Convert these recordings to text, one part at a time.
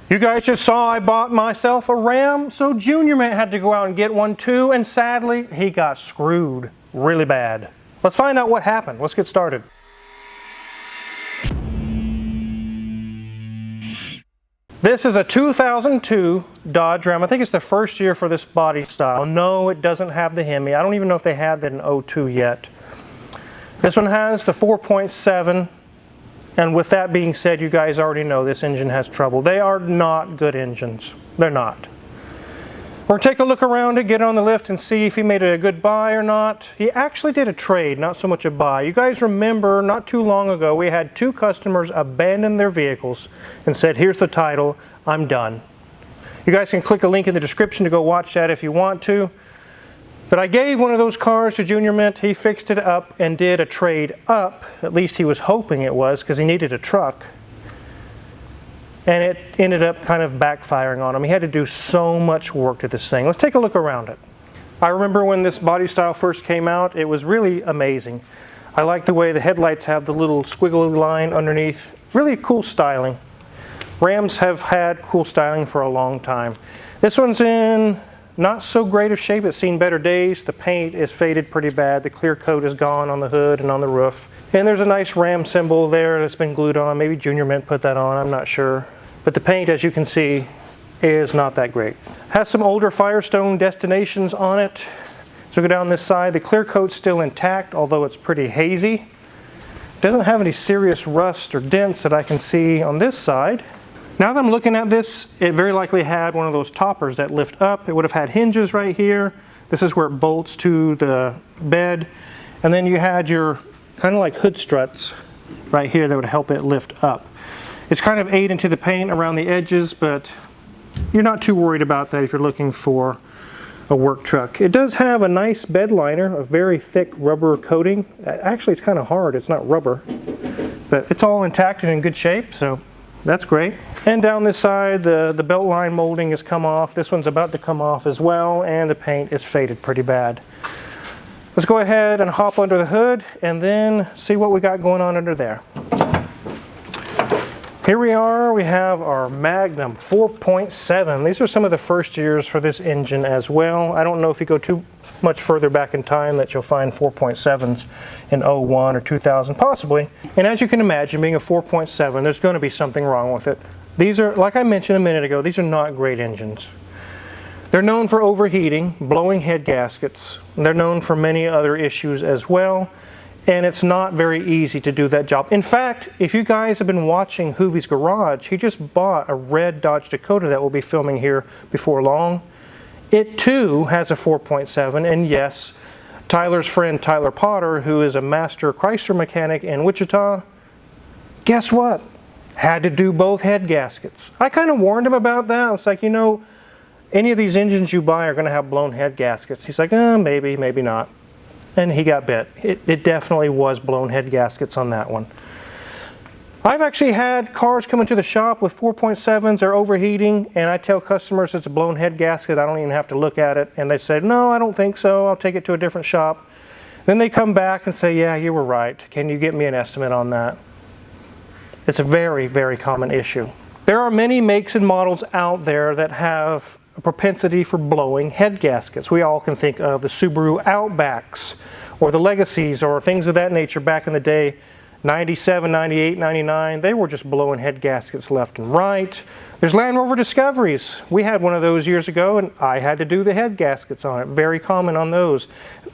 You guys just saw I bought myself a Ram, so Junior Mint had to go out and get one too, and sadly, he got screwed really bad. Let's find out what happened. Let's get started. This is a 2002 Dodge Ram. I think it's the first year for this body style. No, it doesn't have the Hemi. I don't even know if they had that in 02 yet. This one has the 4.7, and with that being said, you guys already know this engine has trouble. They are not good engines. They're not. We're going to take a look around it, get on the lift, and see if he made it a good buy or not. He actually did a trade, not so much a buy. You guys remember not too long ago, we had two customers abandon their vehicles and said, here's the title, I'm done. You guys can click a link in the description to go watch that if you want to. But I gave one of those cars to Junior Mint. He fixed it up and did a trade up. At least he was hoping it was, because he needed a truck. And it ended up kind of backfiring on him. He had to do so much work to this thing. Let's take a look around it. I remember when this body style first came out, it was really amazing. I like the way the headlights have the little squiggly line underneath. Really cool styling. Rams have had cool styling for a long time. This one's in not so great of shape. It's seen better days. The paint is faded pretty bad. The clear coat is gone on the hood and on the roof. And there's a nice Ram symbol there that's been glued on. Maybe Junior Mint put that on, I'm not sure. But the paint, as you can see, is not that great. Has some older Firestone destinations on it. So go down this side. The clear coat's still intact, although it's pretty hazy. Doesn't have any serious rust or dents that I can see on this side. Now that I'm looking at this, it very likely had one of those toppers that lift up. It would have had hinges right here. This is where it bolts to the bed. And then you had your kind of like hood struts right here that would help it lift up. It's kind of ate into the paint around the edges, but you're not too worried about that if you're looking for a work truck. It does have a nice bed liner, a very thick rubber coating. Actually, it's kind of hard. It's not rubber, but it's all intact and in good shape, so that's great. And down this side, the belt line molding has come off. This one's about to come off as well, and the paint is faded pretty bad. Let's go ahead and hop under the hood and then see what we got going on under there. Here we are, we have our Magnum 4.7. These are some of the first years for this engine as well. I don't know if you go too much further back in time that you'll find 4.7s in 01 or 2000, possibly. And as you can imagine, being a 4.7, there's going to be something wrong with it. These are, like I mentioned a minute ago, these are not great engines. They're known for overheating, blowing head gaskets. They're known for many other issues as well. And it's not very easy to do that job. In fact, if you guys have been watching Hoovie's Garage, he just bought a red Dodge Dakota that we'll be filming here before long. It too has a 4.7, and yes, Tyler's friend Tyler Potter, who is a master Chrysler mechanic in Wichita, guess what? Had to do both head gaskets. I kind of warned him about that. I was like, you know, any of these engines you buy are going to have blown head gaskets. He's like, maybe, maybe not. And he got bit. It definitely was blown head gaskets on that one. I've actually had cars come into the shop with 4.7s, they're overheating, and I tell customers it's a blown head gasket, I don't even have to look at it, and they say, no, I don't think so, I'll take it to a different shop. Then they come back and say, yeah, you were right, can you get me an estimate on that? It's a very, very common issue. There are many makes and models out there that have a propensity for blowing head gaskets. We all can think of the Subaru Outbacks or the Legacies or things of that nature back in the day, 97, 98, 99. They were just blowing head gaskets left and right. There's Land Rover Discoveries. We had one of those years ago and I had to do the head gaskets on it. Very common on those.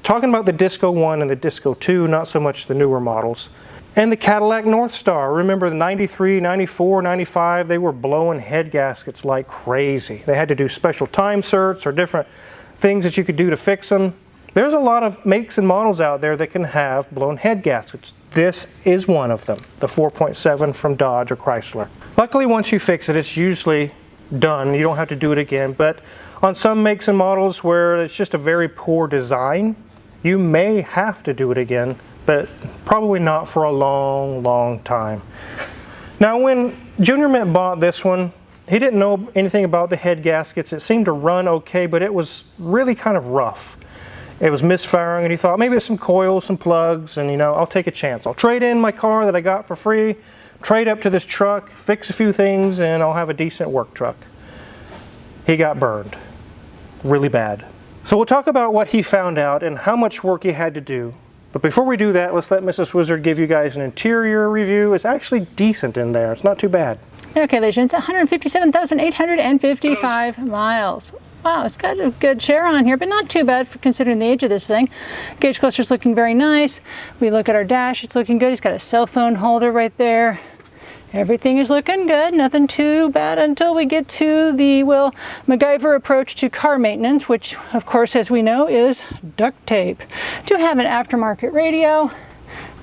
Talking about the Disco 1 and the Disco 2, not so much the newer models. And the Cadillac Northstar. Remember the 93, 94, 95, they were blowing head gaskets like crazy. They had to do special time certs or different things that you could do to fix them. There's a lot of makes and models out there that can have blown head gaskets. This is one of them, the 4.7 from Dodge or Chrysler. Luckily, once you fix it, it's usually done. You don't have to do it again. But on some makes and models where it's just a very poor design, you may have to do it again, but probably not for a long, long time. Now, when Junior Mint bought this one, he didn't know anything about the head gaskets. It seemed to run okay, but it was really kind of rough. It was misfiring, and he thought maybe it's some coils, some plugs, and you know, I'll take a chance. I'll trade in my car that I got for free, trade up to this truck, fix a few things, and I'll have a decent work truck. He got burned really bad. So we'll talk about what he found out and how much work he had to do. But before we do that, let's let Mrs. Wizard give you guys an interior review. It's actually decent in there. It's not too bad. Okay, ladies and gents, 157,855 miles. Wow, it's got a good share on here, but not too bad for considering the age of this thing. Gauge cluster's looking very nice. We look at our dash, it's looking good. He's got a cell phone holder right there. Everything is looking good, nothing too bad until we get to the, well, MacGyver approach to car maintenance, which, of course, as we know, is duct tape. Do have an aftermarket radio.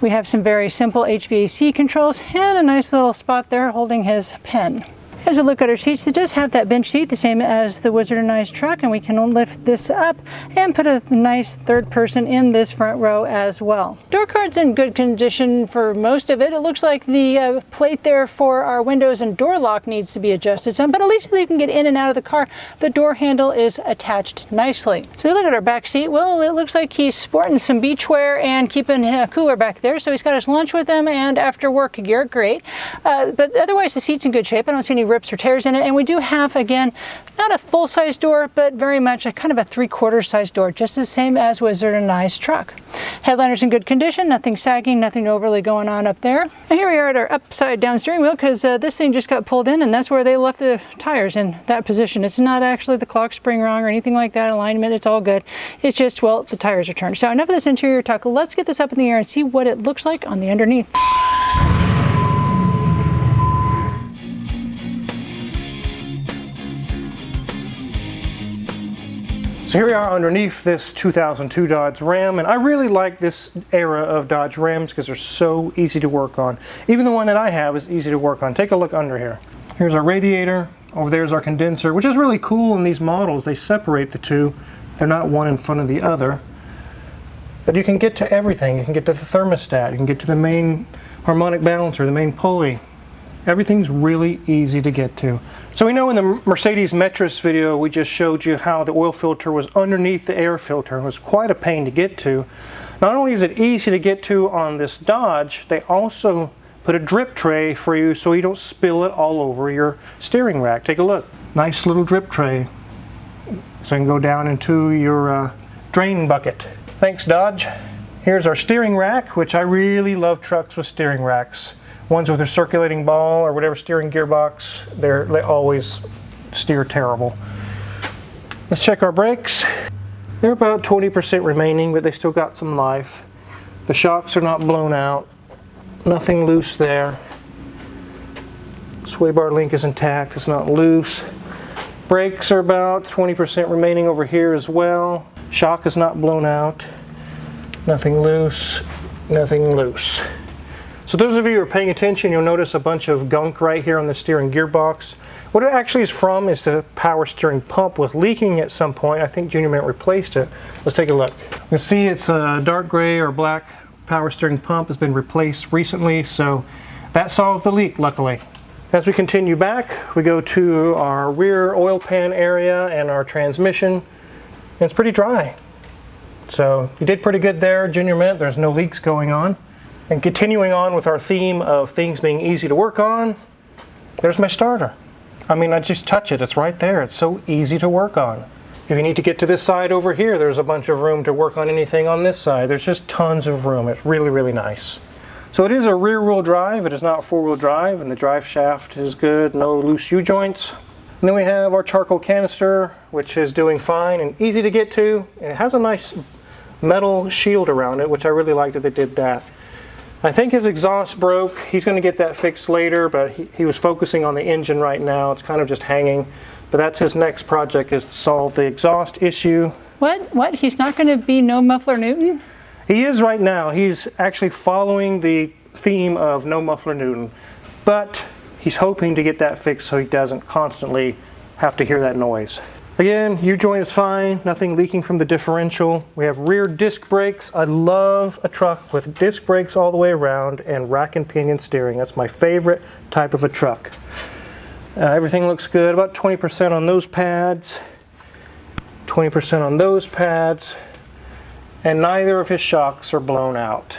We have some very simple HVAC controls and a nice little spot there holding his pen. As we look at our seats, it does have that bench seat, the same as the Wizard and I's truck, and we can lift this up and put a nice third person in this front row as well. Door card's in good condition for most of it. It looks like the plate there for our windows and door lock needs to be adjusted some, but at least you can get in and out of the car. The door handle is attached nicely. So we look at our back seat. Well, it looks like he's sporting some beachwear and keeping a cooler back there, so he's got his lunch with him and after work gear. Great. But otherwise, the seat's in good shape. I don't see any rips or tears in it, and we do have, again, not a full-size door, but very much a kind of a 3/4 size door, just the same as Wizard and I's truck. Headliner's in good condition, nothing sagging, nothing overly going on up there. And here we are at our upside down steering wheel, because this thing just got pulled in, and that's where they left the tires, in that position. It's not actually the clock spring wrong or anything like that, alignment, it's all good. It's just, well, the tires are turned. So enough of this interior talk. Let's get this up in the air and see what it looks like on the underneath. So here we are underneath this 2002 Dodge Ram, and I really like this era of Dodge Rams because they're so easy to work on. Even the one that I have is easy to work on. Take a look under here. Here's our radiator. Over there is our condenser, which is really cool in these models. They separate the two. They're not one in front of the other. But you can get to everything. You can get to the thermostat. You can get to the main harmonic balancer, the main pulley. Everything's really easy to get to. So we know in the Mercedes Metris video we just showed you how the oil filter was underneath the air filter. It was quite a pain to get to. Not only is it easy to get to on this Dodge, they also put a drip tray for you so you don't spill it all over your steering rack. Take a look. Nice little drip tray. So you can go down into your drain bucket. Thanks, Dodge. Here's our steering rack, which I really love trucks with steering racks. Ones with a circulating ball or whatever steering gearbox, they always steer terrible. Let's check our brakes. They're about 20% remaining, but they still got some life. The shocks are not blown out. Nothing loose there. Sway bar link is intact, it's not loose. Brakes are about 20% remaining over here as well. Shock is not blown out. Nothing loose, nothing loose. So those of you who are paying attention, you'll notice a bunch of gunk right here on the steering gearbox. What it actually is from is the power steering pump was leaking at some point. I think Junior Mint replaced it. Let's take a look. You can see it's a dark gray or black power steering pump has been replaced recently, so that solved the leak, luckily. As we continue back, we go to our rear oil pan area and our transmission, and it's pretty dry. So you did pretty good there, Junior Mint. There's no leaks going on. And continuing on with our theme of things being easy to work on, there's my starter. I mean, I just touch it, it's right there. It's so easy to work on. If you need to get to this side over here, there's a bunch of room to work on anything on this side. There's just tons of room. It's really, really nice. So it is a rear-wheel drive. It is not four-wheel drive, and the drive shaft is good. No loose U-joints. And then we have our charcoal canister, which is doing fine and easy to get to. And it has a nice metal shield around it, which I really like that they did that. I think his exhaust broke. He's going to get that fixed later, but he was focusing on the engine right now. It's kind of just hanging. But that's his next project, is to solve the exhaust issue. What? He's not going to be no muffler Newton? He is right now. He's actually following the theme of no muffler Newton. But he's hoping to get that fixed so he doesn't constantly have to hear that noise. Again, U-joint is fine, nothing leaking from the differential. We have rear disc brakes. I love a truck with disc brakes all the way around and rack and pinion steering. That's my favorite type of a truck. Everything looks good, about 20% on those pads, 20% on those pads, and neither of his shocks are blown out.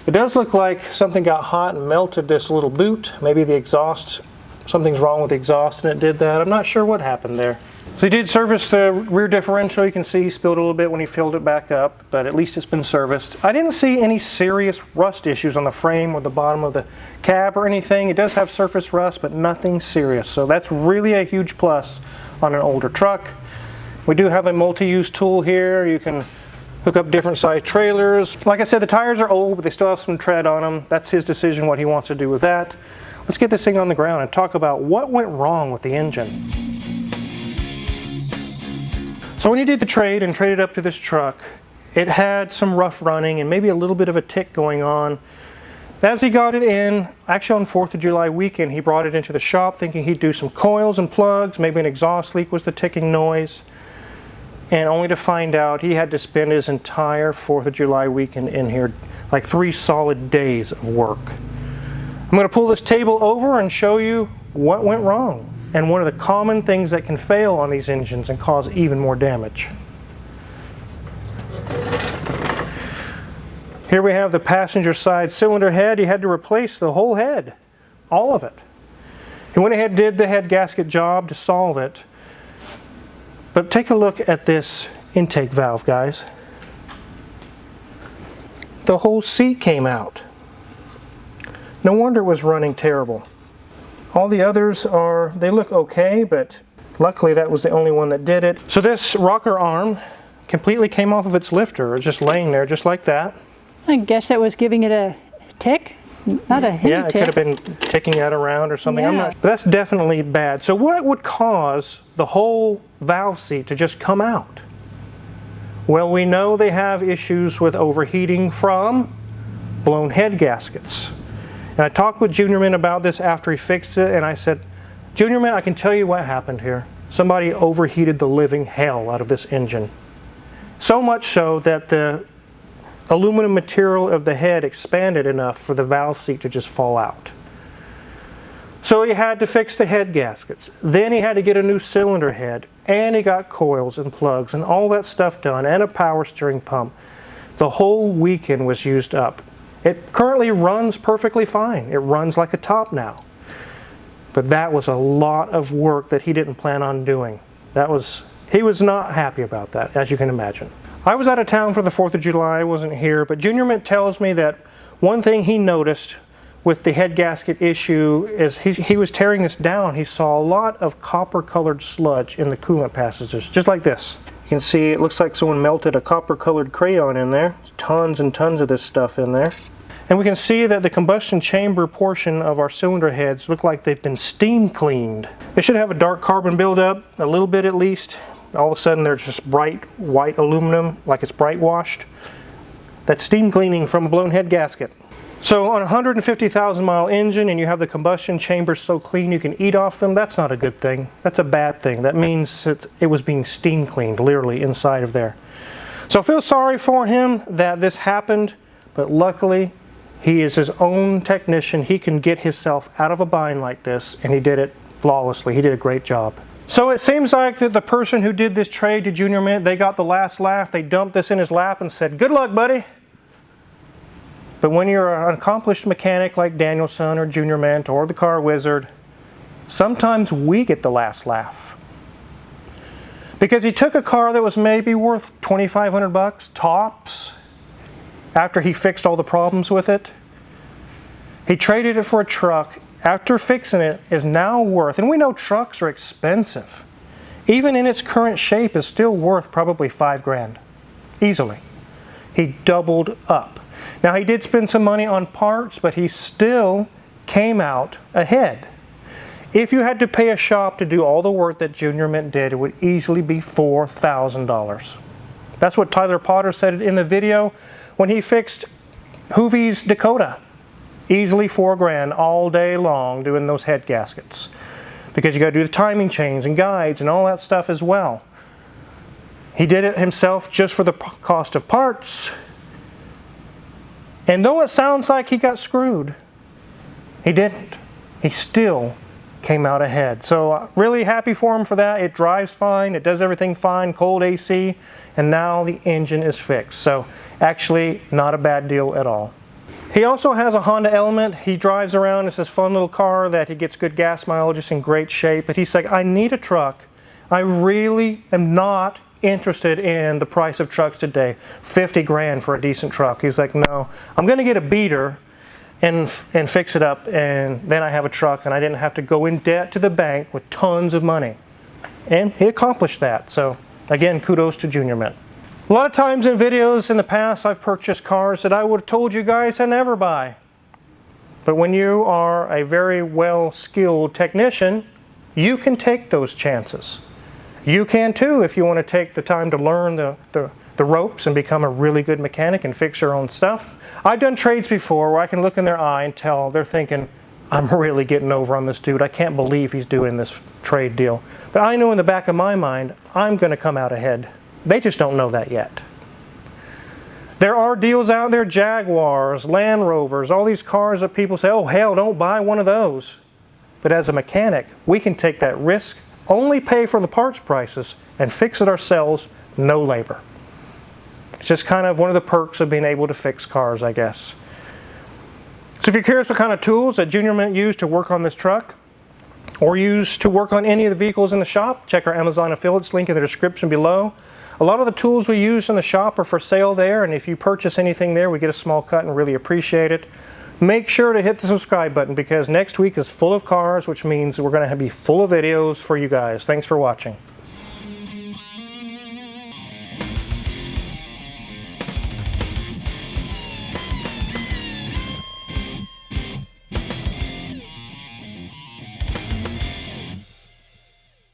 It does look like something got hot and melted this little boot. Maybe the exhaust, something's wrong with the exhaust and it did that. I'm not sure what happened there. So he did service the rear differential. You can see he spilled a little bit when he filled it back up, but at least it's been serviced. I didn't see any serious rust issues on the frame or the bottom of the cab or anything. It does have surface rust, but nothing serious. So that's really a huge plus on an older truck. We do have a multi-use tool here. You can hook up different size trailers. Like I said, the tires are old, but they still have some tread on them. That's his decision what he wants to do with that. Let's get this thing on the ground and talk about what went wrong with the engine. So when you did the trade and traded up to this truck, it had some rough running and maybe a little bit of a tick going on. As he got it in, actually on 4th of July weekend, he brought it into the shop thinking he'd do some coils and plugs, maybe an exhaust leak was the ticking noise, and only to find out he had to spend his entire 4th of July weekend in here, like 3 solid days of work. I'm going to pull this table over and show you what went wrong and one of the common things that can fail on these engines and cause even more damage. Here we have the passenger side cylinder head. He had to replace the whole head, all of it. He went ahead and did the head gasket job to solve it. But take a look at this intake valve, guys. The whole seat came out. No wonder it was running terrible. All the others they look okay, but luckily that was the only one that did it. So this rocker arm completely came off of its lifter. It's just laying there just like that. I guess that was giving it a tick, not a hint. Yeah, it could have been ticking that around or something. Yeah. But that's definitely bad. So what would cause the whole valve seat to just come out? Well, we know they have issues with overheating from blown head gaskets. And I talked with Junior Mint about this after he fixed it, and I said, Junior Mint, I can tell you what happened here. Somebody overheated the living hell out of this engine. So much so that the aluminum material of the head expanded enough for the valve seat to just fall out. So he had to fix the head gaskets. Then he had to get a new cylinder head, and he got coils and plugs and all that stuff done, and a power steering pump. The whole weekend was used up. It currently runs perfectly fine. It runs like a top now. But that was a lot of work that he didn't plan on doing. He was not happy about that, as you can imagine. I was out of town for the 4th of July, I wasn't here, but Junior Mint tells me that one thing he noticed with the head gasket issue is he was tearing this down. He saw a lot of copper-colored sludge in the coolant passages, just like this. You can see it looks like someone melted a copper-colored crayon in there. There's tons and tons of this stuff in there. And we can see that the combustion chamber portion of our cylinder heads look like they've been steam cleaned. They should have a dark carbon buildup, a little bit at least. All of a sudden they're just bright white aluminum, like it's bright washed. That's steam cleaning from a blown head gasket. So on a 150,000 mile engine and you have the combustion chambers so clean you can eat off them, that's not a good thing. That's a bad thing. That means it was being steam cleaned literally inside of there. So I feel sorry for him that this happened, but luckily he is his own technician. He can get himself out of a bind like this, and he did it flawlessly. He did a great job. So it seems like that the person who did this trade to Junior Mint, they got the last laugh. They dumped this in his lap and said, "Good luck, buddy." But when you're an accomplished mechanic like Danielson or Junior Mint or the Car Wizard, sometimes we get the last laugh. Because he took a car that was maybe worth $2,500 tops after he fixed all the problems with it. He traded it for a truck after fixing it is now worth, and we know trucks are expensive, even in its current shape is still worth probably $5,000 easily. He doubled up. Now he did spend some money on parts, but he still came out ahead. If you had to pay a shop to do all the work that Junior Mint did, it would easily be $4,000. That's what Tyler Potter said in the video when he fixed Hoovie's Dakota. Easily $4,000 all day long doing those head gaskets. Because you got to do the timing chains and guides and all that stuff as well. He did it himself just for the cost of parts. And though it sounds like he got screwed, he didn't. He still came out ahead. So really happy for him for that. It drives fine. It does everything fine. Cold AC. And now the engine is fixed. So actually not a bad deal at all. He also has a Honda Element. He drives around. It's this fun little car that he gets good gas mileage. It's in great shape. But he's like, I need a truck. I really am not interested in the price of trucks today. 50 grand for a decent truck. He's like, no, I'm going to get a beater and fix it up, and then I have a truck, and I didn't have to go in debt to the bank with tons of money. And he accomplished that. So again, kudos to Junior Mint. A lot of times in videos in the past, I've purchased cars that I would have told you guys to never buy. But when you are a very well-skilled technician, you can take those chances. You can too if you want to take the time to learn the ropes and become a really good mechanic and fix your own stuff. I've done trades before where I can look in their eye and tell they're thinking, I'm really getting over on this dude. I can't believe he's doing this trade deal. But I know in the back of my mind, I'm going to come out ahead. They just don't know that yet. There are deals out there, Jaguars, Land Rovers, all these cars that people say, oh hell, don't buy one of those. But as a mechanic, we can take that risk, only pay for the parts prices, and fix it ourselves, no labor. It's just kind of one of the perks of being able to fix cars, I guess. So if you're curious what kind of tools that Junior Mint used to work on this truck, or used to work on any of the vehicles in the shop, check our Amazon affiliates link in the description below. A lot of the tools we use in the shop are for sale there, and if you purchase anything there, we get a small cut and really appreciate it. Make sure to hit the subscribe button because next week is full of cars, which means we're going to be full of videos for you guys. Thanks for watching.